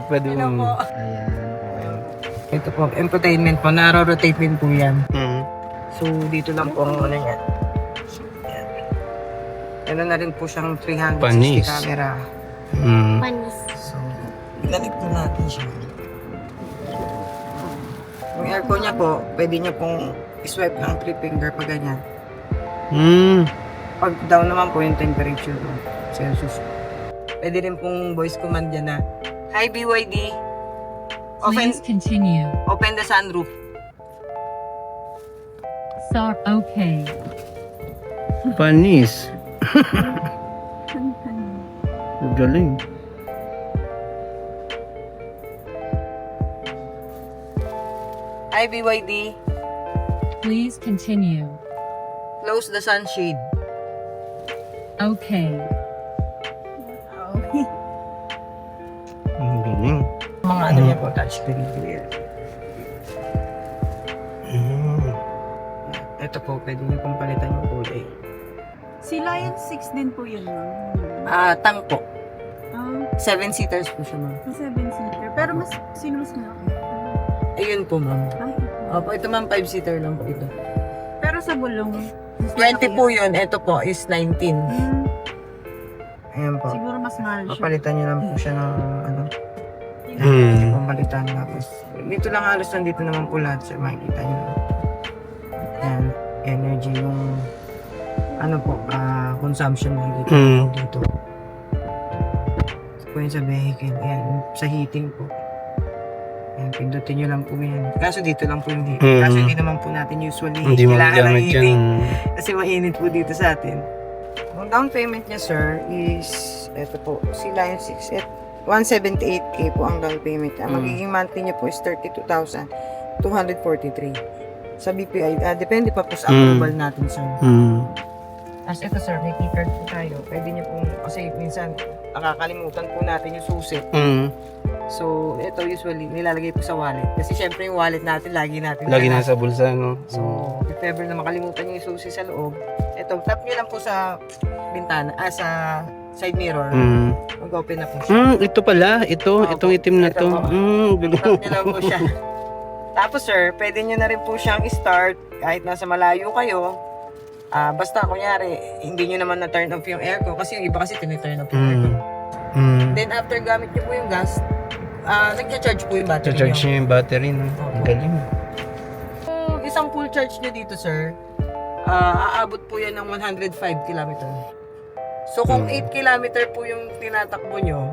pwede Hello mo. po. Ayan. Okay. Ito po, entertainment po. Naro-rotate din po yan. Mm. So, dito lang po ang ano yan. Yan. Meron na rin po siyang 360 Panis. camera. Mm. Panis. So, ilalig po natin siya. Yung aircon niya po, pwede niya pong swipe ng 3 finger pag ganyan. Mm. Pag down naman po yung temperature po, Celsius. Pwede rin pong voice command yan na, "Hi BYD, Please continue. open the sunroof." Okay. Panis. Galing. "Hi BYD, Please continue. close the sunshade." Okay. Ang galing. Mga ano niya po, touchscreen po yan. Mm. Ito po, pwede niyo pong palitan yung kulay. Si Lion 6 din po yun, ma'am. Tank po. Ah, 7-seaters po siya, ma'am. 7-seater. Pero sino mas malaki? Ayun po, ma'am. Ay, Opo, ito ma'am, 5-seater lang po ito. pero sa bulong, 20 po yun, ito po is 19. Hmm, Ayan po. siguro mas mahal siya. Papalitan niyo lang po siya ng ano. Mm. Pumalitan tapos. Dito lang halos nandito naman po lahat siya. Makikita niyo. Ayan, energy yung ano po, consumption makikita Mm. po dito. Ito po yun sa vehicle. Ayan, sa heating po. Ayan, pindutin nyo lang po yan. Kaso dito lang po yung heating. Kaso hindi naman po natin usually Hindi mo kailangan ng gamit heating. yan. Kasi mainit po dito sa atin. Ang down payment niya, sir, is eto po, si Lion 6 at 178k po ang down payment niya. Magiging monthly niya po is 32,243. Sa BPI, depende pa po sa approval natin, sir. Mm. As ito, sir, may keycard po tayo. Pwede niyo pong, kasi minsan, nakakalimutan po natin yung susi. Mm. So, ito usually, nilalagay po sa wallet. Kasi syempre yung wallet natin, lagi natin. Lagi dala. nasa bulsa, no? So, if ever na makalimutan yung susi sa loob, ito, tap nyo lang po sa bintana, sa side mirror. Mm. Mag-open na po siya. Mm, ito pala. Ito, Opo. itong itim na Ito to. po. Mm, Tap nyo lang po siya. Tapos sir, pwede nyo na rin po siyang i-start kahit nasa malayo kayo. Basta kunyari, hindi nyo naman na-turn off yung aircon kasi yung iba kasi tiniturn off yung aircon. Mm. Then after gamit nyo po yung gas, nagcha-charge po yung battery Charge nyo. niya yung battery, no? Ang galing. Kung isang full charge nyo dito, sir, aabot po yan ng 105 km. So kung 8 km po yung tinatakbo nyo,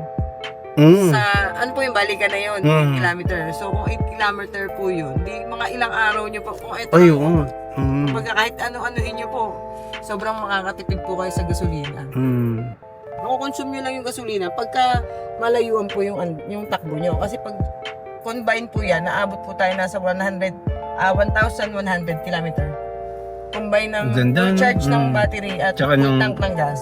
Mm. sa, ano po yung balikan na yun, 8 km. So kung 8 km po yun, di mga ilang araw nyo po, kung ito, Ay, oo. Mm. pagka kahit ano-anuhin nyo po, sobrang makakatipid po kayo sa gasolina. Mm. Makukonsume nyo lang yung gasolina pagka malayuan po yung takbo nyo. Kasi pag combine po yan, naabot po tayo nasa 1,100 km. Combine ng Ganda, full no? charge ng Mm. battery at Tsaka full nung- tank ng gas.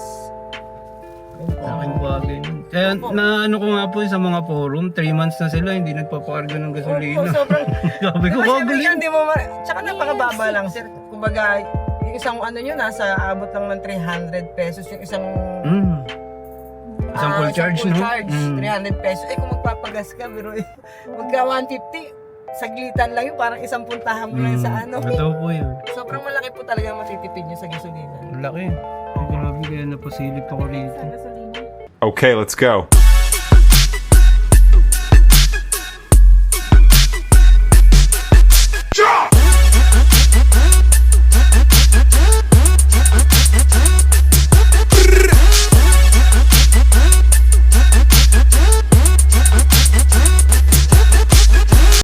Aking bagay. Kaya na ano ko nga po sa mga forum, 3 months na sila, hindi nagpapakarga ng gasolina. Opo, sobrang Sabi ko, Kasi kagaling. yan, di mo tsaka napakababa lang, sir. Kumbaga, yung isang ano nyo, nasa abot lang ng 300 pesos. Yung isang Mm. Isang full charge, full no? charge, Mm. 300 pesos. Eh, kung magpapagas ka, pero magka 150, saglitan lang yun, parang isang puntahan mo lang sa ano. Totoo po yun. Sobrang malaki po talaga ang matitipid nyo sa gasolina. Ang laki. Ay, grabe kaya napasilip ako rito. sa gasolina. Okay, let's go.